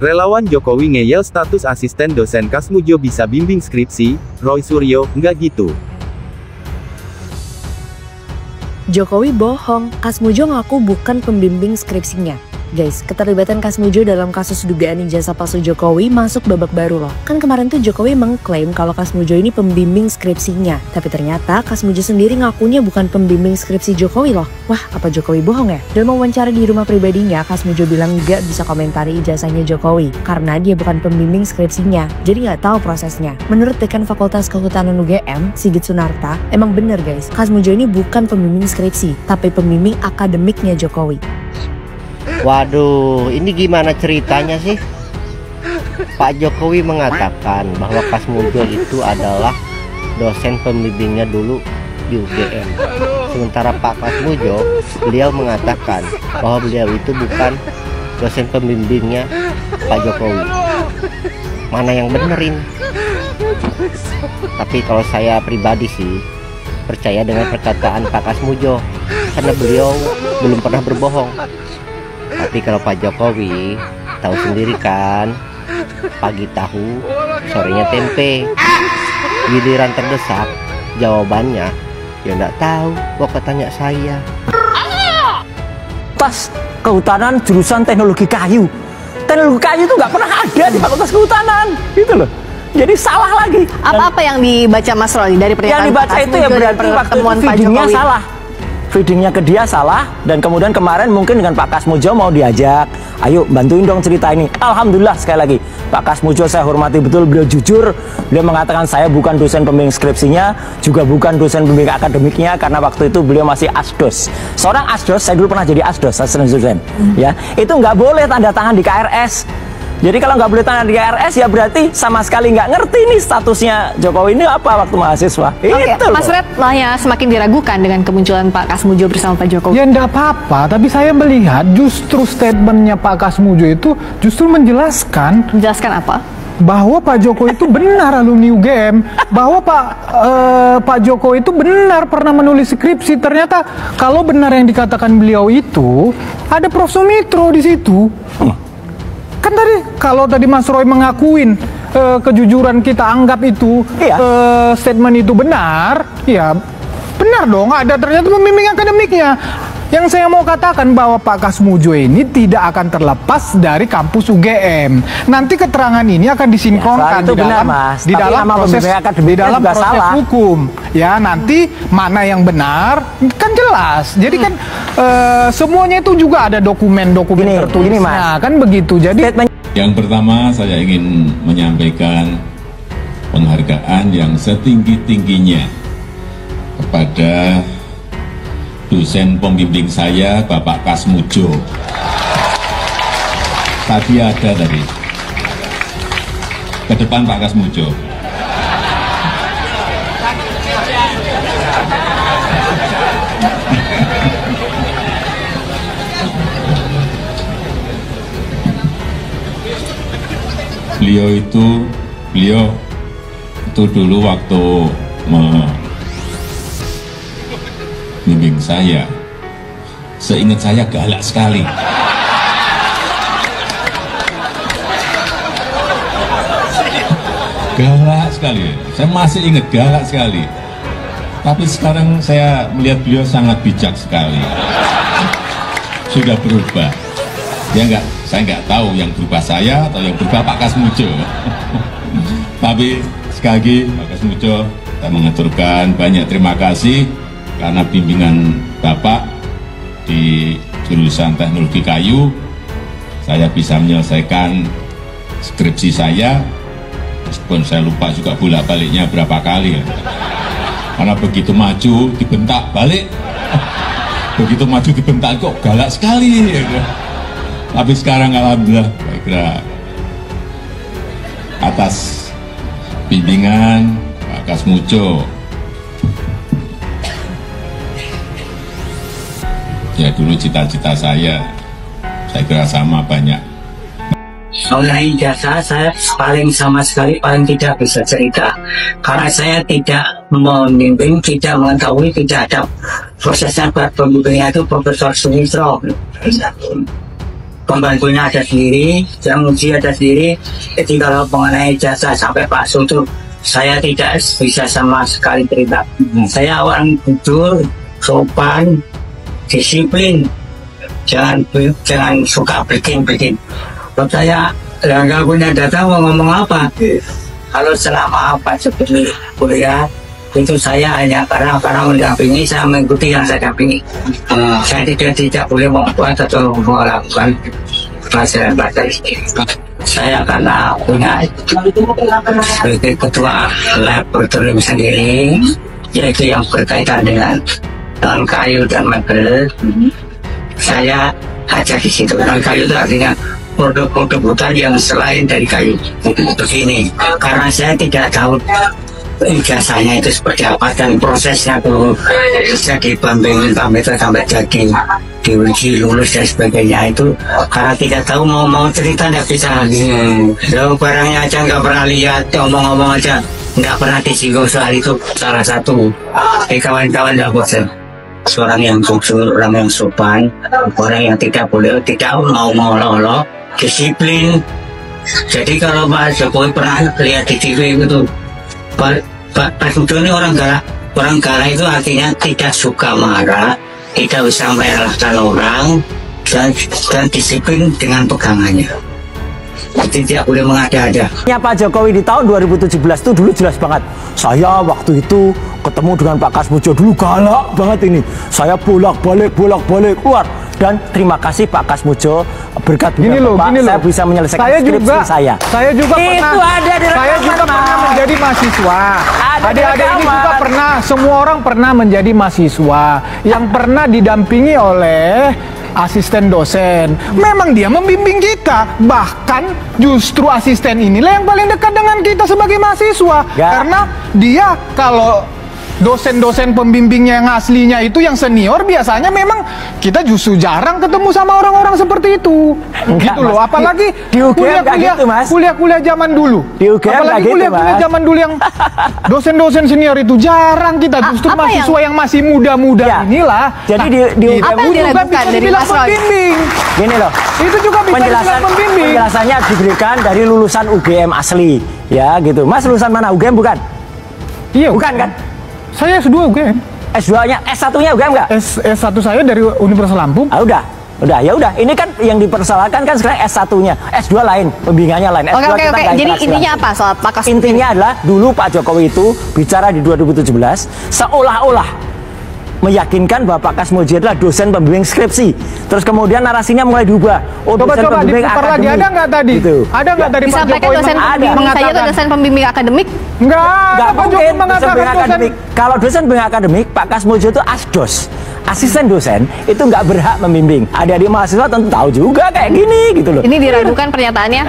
Relawan Jokowi ngeyel status asisten dosen Kasmujo bisa bimbing skripsi, Roy Suryo, nggak gitu. Jokowi bohong, Kasmujo ngaku bukan pembimbing skripsinya. Guys, keterlibatan Kasmujo dalam kasus dugaan ijazah palsu Jokowi masuk babak baru loh. Kan kemarin tuh Jokowi mengklaim kalau Kasmujo ini pembimbing skripsinya. Tapi ternyata Kasmujo sendiri ngakunya bukan pembimbing skripsi Jokowi loh. Wah, apa Jokowi bohong ya? Dalam wawancara di rumah pribadinya, Kasmujo bilang gak bisa komentari ijazahnya Jokowi. Karena dia bukan pembimbing skripsinya, jadi gak tahu prosesnya. Menurut Dekan Fakultas Kehutanan UGM, Sigit Sunarta, emang bener guys, Kasmujo ini bukan pembimbing skripsi, tapi pembimbing akademiknya Jokowi. Waduh, ini gimana ceritanya sih? Pak Jokowi mengatakan bahwa Kasmujo itu adalah dosen pembimbingnya dulu di UGM. Sementara Pak Kasmujo, beliau mengatakan bahwa beliau itu bukan dosen pembimbingnya Pak Jokowi. Mana yang bener ini? Tapi kalau saya pribadi sih percaya dengan perkataan Pak Kasmujo, karena beliau belum pernah berbohong. Tapi kalau Pak Jokowi, tahu sendiri kan, pagi tahu, sorenya tempe. Giliran terdesak, jawabannya ya enggak tahu, kok tanya saya. Fakultas Kehutanan jurusan Teknologi Kayu. Teknologi kayu itu nggak pernah ada di Fakultas Kehutanan, gitu loh. Jadi salah lagi. Apa yang dibaca Mas Roy dari pernyataan yang dibaca itu ya berarti waktu itu feedingnya salah. Feedingnya ke dia salah, dan kemudian kemarin mungkin dengan Pak Kasmujo mau diajak, ayo bantuin dong cerita ini. Alhamdulillah sekali lagi, Pak Kasmujo saya hormati betul, beliau jujur, beliau mengatakan saya bukan dosen pembimbing skripsinya, juga bukan dosen pembimbing akademiknya, karena waktu itu beliau masih asdos. Seorang asdos, saya dulu pernah jadi asdos, asisten dosen, ya, itu nggak boleh tanda tangan di KRS. Jadi kalau nggak boleh tangan di KRS ya berarti sama sekali nggak ngerti nih statusnya Jokowi ini apa waktu mahasiswa. Oke, Mas Red lah ya semakin diragukan dengan kemunculan Pak Kasmujo bersama Pak Jokowi. Ya enggak apa-apa, tapi saya melihat justru statementnya Pak Kasmujo itu justru menjelaskan. Menjelaskan apa? Bahwa Pak Jokowi itu benar alumni UGM, bahwa Pak Jokowi itu benar pernah menulis skripsi. Ternyata kalau benar yang dikatakan beliau itu ada Prof. Sumitro di situ. Kan tadi kalau tadi Mas Roy mengakuin kejujuran kita anggap itu statement itu benar, ya benar dong, ada ternyata pembimbing akademiknya. Yang saya mau katakan bahwa Pak Kasmujo ini tidak akan terlepas dari kampus UGM. Nanti keterangan ini akan disinkronkan di dalam proses hukum. Ya, nanti mana yang benar kan jelas. Jadi kan semuanya itu juga ada dokumen-dokumen tertulisnya, kan begitu. Jadi yang pertama saya ingin menyampaikan penghargaan yang setinggi-tingginya kepada dosen pembimbing saya, Bapak Kasmujo. Tadi ada tadi. Ke depan Pak Kasmujo. Beliau itu dulu waktu membimbing saya, seingat saya galak sekali. Galak sekali, saya masih ingat galak sekali. Tapi sekarang saya melihat beliau sangat bijak sekali. Sudah berubah. Saya nggak tahu yang berubah saya atau yang berubah Pak Kasmujo. Tapi sekali lagi Pak Kasmujo, saya mengaturkan banyak terima kasih karena bimbingan Bapak di jurusan Teknologi Kayu, saya bisa menyelesaikan skripsi saya, meskipun saya lupa juga bolak-baliknya berapa kali. Karena begitu maju dibentak balik, begitu maju dibentak kok galak sekali. Tapi sekarang alhamdulillah, saya kira atas bimbingan Pak Kasmujo, ya dulu cita-cita saya kira sama banyak. Mengenai ijazah saya sama sekali tidak bisa cerita karena saya tidak membimbing, tidak mengetahui, tidak ada prosesnya. Buat pembimbingnya itu Profesor Sumitro. pembantunya ada sendiri, yang uji ada sendiri. Jadi kalau mengenai ijazah sampai palsu itu saya tidak bisa sama sekali cerita. Saya orang jujur, sopan, disiplin, jangan suka bikin. Kalau saya nggak punya data mau ngomong apa? Kalau selama apa seperti kuliah itu saya hanya karena mendampingi, saya mengikuti yang saya dampingi. Saya tidak boleh membuat atau melakukan pelajaran sendiri. Saya karena punya sebagai ketua laboratorium sendiri, yaitu yang berkaitan dengan kayu dan mebel. Saya ajar di situ. Kayu itu artinya produk-produk hutan yang selain dari kayu. Begini, karena saya tidak tahu ijazahnya itu seperti apa dan prosesnya tuh bisa dibandingin sampai jadi diuji lulus dan sebagainya itu, karena tidak tahu mau cerita nggak bisa. Barangnya aja nggak pernah lihat, ngomong-ngomong aja nggak pernah disinggung soal itu. Salah satu kawan-kawan nggak bosan, seorang yang jujur, orang yang sopan, orang yang tidak mau lolo, disiplin. Jadi kalau Pak Jokowi pernah lihat di TV itu, Pak Sudo ini orang galak itu artinya tidak suka marah, tidak bisa menyalahkan orang, dan disiplin dengan pegangannya. Jadi tidak boleh mengada-ada. Pak Jokowi di tahun 2017 itu dulu jelas banget. Saya waktu itu ketemu dengan Pak Kasmudjo dulu galak banget ini. Saya bolak-balik keluar. Dan terima kasih Pak Kasmudjo, berkat Bapak saya bisa menyelesaikan skripsi saya. Saya juga pernah menjadi mahasiswa. Adik-adik ini juga pernah, semua orang pernah menjadi mahasiswa yang pernah didampingi oleh asisten dosen. Memang dia membimbing kita, bahkan justru asisten inilah yang paling dekat dengan kita sebagai mahasiswa. Karena dia kalau dosen-dosen pembimbingnya yang aslinya itu yang senior, biasanya memang kita justru jarang ketemu sama orang-orang seperti itu. Gitu loh, apalagi di kuliah-kuliah zaman dulu. Apalagi kuliah-kuliah zaman dulu yang dosen-dosen senior itu jarang kita, justru mahasiswa yang masih muda-muda inilah. Jadi di apa yang diragukan dari Mas Roy? Gini loh, itu juga bisa dibilang pembimbing. Penjelasannya diberikan dari lulusan UGM asli, ya gitu. Mas lulusan mana, UGM bukan? Iya, bukan kan? Saya S2 UGM. S2-nya, S1-nya UGM nggak? S1 saya dari Universitas Lampung. Udah. Ya udah. Ini kan yang dipersoalkan kan sekarang S1-nya. S2 lain, pembimbingannya lain. S2 Oke. Jadi intinya apa soal Pak Kasmudjo? Intinya adalah dulu Pak Jokowi itu bicara di 2017 seolah-olah meyakinkan bahwa Pak Kasmudjo adalah dosen pembimbing skripsi. Terus kemudian narasinya mulai diubah. Coba diputar lagi, ada nggak tadi? Gitu. Ada nggak dari Pak Jokowi dosen pembimbing saja atau dosen pembimbing akademik? Nggak mungkin dosen pembimbing akademik. Kalau dosen pembimbing akademik, Pak Kasmudjo itu asdos. Asisten dosen itu nggak berhak membimbing. Adik-adik mahasiswa tentu tahu juga kayak gini gitu loh. Ini diragukan pernyataannya,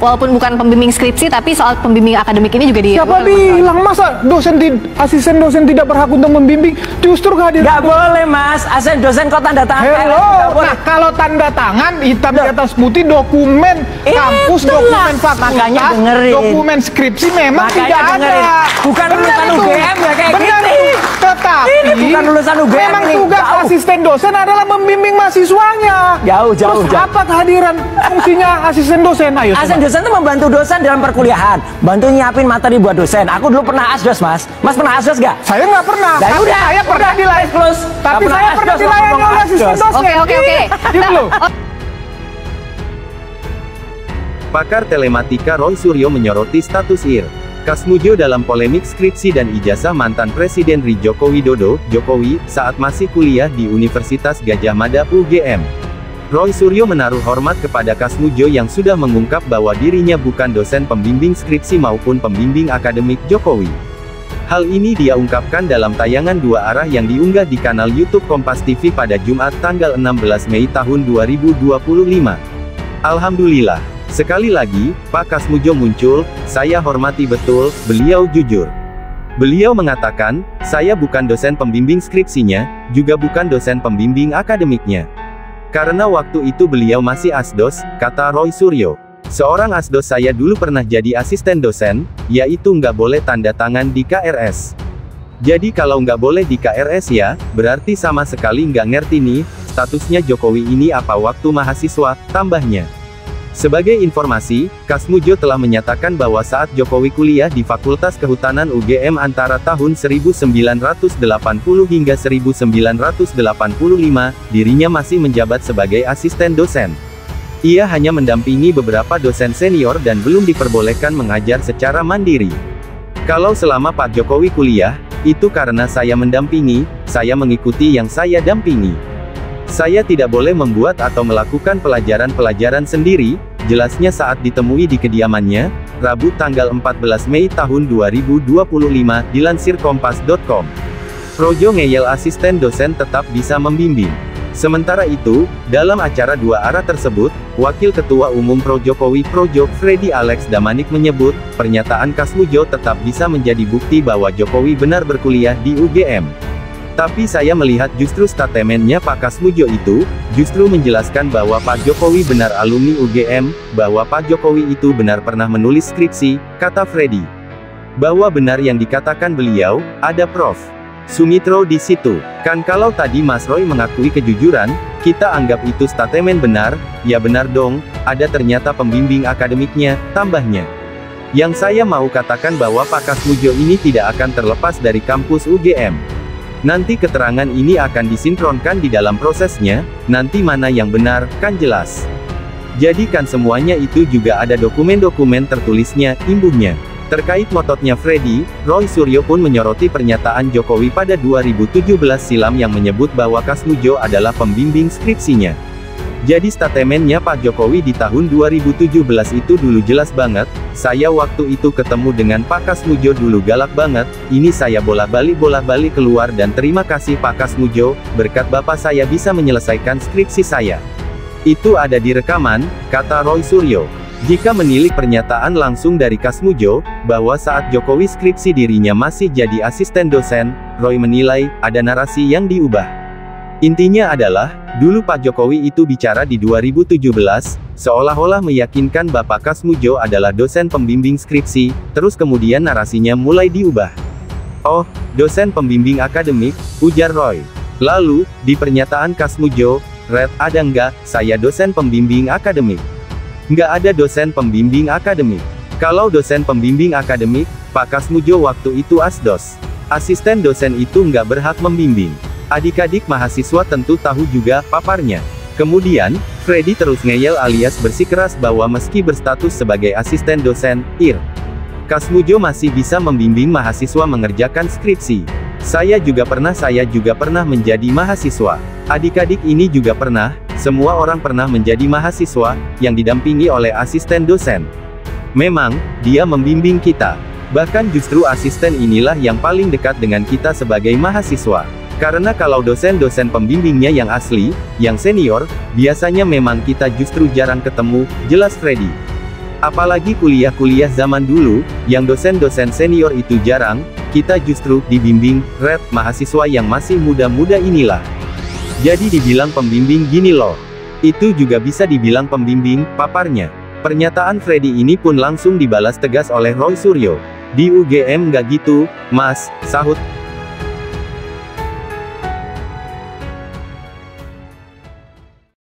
walaupun bukan pembimbing skripsi, tapi soal pembimbing akademik ini juga siapa bilang masa asisten dosen tidak berhak untuk membimbing? Justru kehadiran nggak boleh mas, asisten dosen kok tanda tangan. Nah kalau tanda tangan hitam di atas putih, dokumen kampus, dokumen fakultas, dokumen skripsi memang tidak ada. Bukan lulusan UGM ya kayak gini. Tetapi ini bukan lulusan UGM. Memang tugas asisten dosen adalah membimbing mahasiswanya. Jauh. Apa kehadiran fungsinya asisten dosen? Ayo. Asisten dosen itu membantu dosen dalam perkuliahan, bantu nyiapin materi buat dosen. Aku dulu pernah asdos mas. Mas pernah asdos gak? Saya nggak pernah. Tapi saya pernah dilayani. Tapi saya pernah dilayani oleh asisten dosen. Oke. Gitu loh. Pakar telematika Roy Suryo menyoroti status Ir. Kasmudjo dalam polemik skripsi dan ijazah mantan Presiden RI Joko Widodo, Jokowi, saat masih kuliah di Universitas Gadjah Mada UGM. Roy Suryo menaruh hormat kepada Kasmudjo yang sudah mengungkap bahwa dirinya bukan dosen pembimbing skripsi maupun pembimbing akademik Jokowi. Hal ini dia ungkapkan dalam tayangan dua arah yang diunggah di kanal YouTube Kompas TV pada Jumat tanggal 16 Mei tahun 2025. Alhamdulillah. Sekali lagi, Pak Kasmudjo muncul, saya hormati betul, beliau jujur. Beliau mengatakan, saya bukan dosen pembimbing skripsinya, juga bukan dosen pembimbing akademiknya. Karena waktu itu beliau masih asdos, kata Roy Suryo. Seorang asdos saya dulu pernah jadi asisten dosen, yaitu nggak boleh tanda tangan di KRS. Jadi kalau nggak boleh di KRS ya, berarti sama sekali nggak ngerti nih, statusnya Jokowi ini apa waktu mahasiswa, tambahnya. Sebagai informasi, Kasmujo telah menyatakan bahwa saat Jokowi kuliah di Fakultas Kehutanan UGM antara tahun 1980 hingga 1985, dirinya masih menjabat sebagai asisten dosen. Ia hanya mendampingi beberapa dosen senior dan belum diperbolehkan mengajar secara mandiri. Kalau selama Pak Jokowi kuliah, itu karena saya mendampingi, saya mengikuti yang saya dampingi. Saya tidak boleh membuat atau melakukan pelajaran-pelajaran sendiri, jelasnya saat ditemui di kediamannya, Rabu tanggal 14 Mei tahun 2025, dilansir kompas.com. Projo ngeyel asisten dosen tetap bisa membimbing. Sementara itu, dalam acara dua arah tersebut, Wakil Ketua Umum Pro-Jokowi Projo, Freddy Alex Damanik menyebut, pernyataan Kasmujo tetap bisa menjadi bukti bahwa Jokowi benar berkuliah di UGM. Tapi saya melihat justru statementnya Pak Kasmujo itu, justru menjelaskan bahwa Pak Jokowi benar alumni UGM, bahwa Pak Jokowi itu benar pernah menulis skripsi, kata Freddy. Bahwa benar yang dikatakan beliau, ada Prof. Sumitro di situ. Kan kalau tadi Mas Roy mengakui kejujuran, kita anggap itu statement benar, ya benar dong, ada ternyata pembimbing akademiknya, tambahnya. Yang saya mau katakan bahwa Pak Kasmujo ini tidak akan terlepas dari kampus UGM. Nanti keterangan ini akan disinkronkan di dalam prosesnya, nanti mana yang benar, kan jelas. Jadi kan semuanya itu juga ada dokumen-dokumen tertulisnya, imbuhnya. Terkait mototnya Freddy, Roy Suryo pun menyoroti pernyataan Jokowi pada 2017 silam yang menyebut bahwa Kasmujo adalah pembimbing skripsinya. Jadi statementnya Pak Jokowi di tahun 2017 itu dulu jelas banget, saya waktu itu ketemu dengan Pak Kasmujo dulu galak banget, ini saya bolak-balik keluar dan terima kasih Pak Kasmujo, berkat Bapak saya bisa menyelesaikan skripsi saya. Itu ada di rekaman, kata Roy Suryo. Jika menilik pernyataan langsung dari Kasmujo, bahwa saat Jokowi skripsi dirinya masih jadi asisten dosen, Roy menilai, ada narasi yang diubah. Intinya adalah, dulu Pak Jokowi itu bicara di 2017, seolah-olah meyakinkan Bapak Kasmujo adalah dosen pembimbing skripsi, terus kemudian narasinya mulai diubah. Oh, dosen pembimbing akademik, ujar Roy. Lalu, di pernyataan Kasmujo, Red, ada nggak, saya dosen pembimbing akademik. Nggak ada dosen pembimbing akademik. Kalau dosen pembimbing akademik, Pak Kasmujo waktu itu asdos. Asisten dosen itu nggak berhak membimbing. Adik-adik mahasiswa tentu tahu juga, paparnya. Kemudian, Freddy terus ngeyel alias bersikeras bahwa meski berstatus sebagai asisten dosen, Kasmujo masih bisa membimbing mahasiswa mengerjakan skripsi. Saya juga pernah menjadi mahasiswa. Adik-adik ini juga pernah, semua orang pernah menjadi mahasiswa, yang didampingi oleh asisten dosen. Memang, dia membimbing kita. Bahkan justru asisten inilah yang paling dekat dengan kita sebagai mahasiswa. Karena kalau dosen-dosen pembimbingnya yang asli, yang senior, biasanya memang kita justru jarang ketemu, jelas Freddy. Apalagi kuliah-kuliah zaman dulu, yang dosen-dosen senior itu jarang, kita justru dibimbing, mahasiswa yang masih muda-muda inilah. Jadi dibilang pembimbing gini loh. Itu juga bisa dibilang pembimbing, paparnya. Pernyataan Freddy ini pun langsung dibalas tegas oleh Roy Suryo. Di UGM nggak gitu, Mas, sahut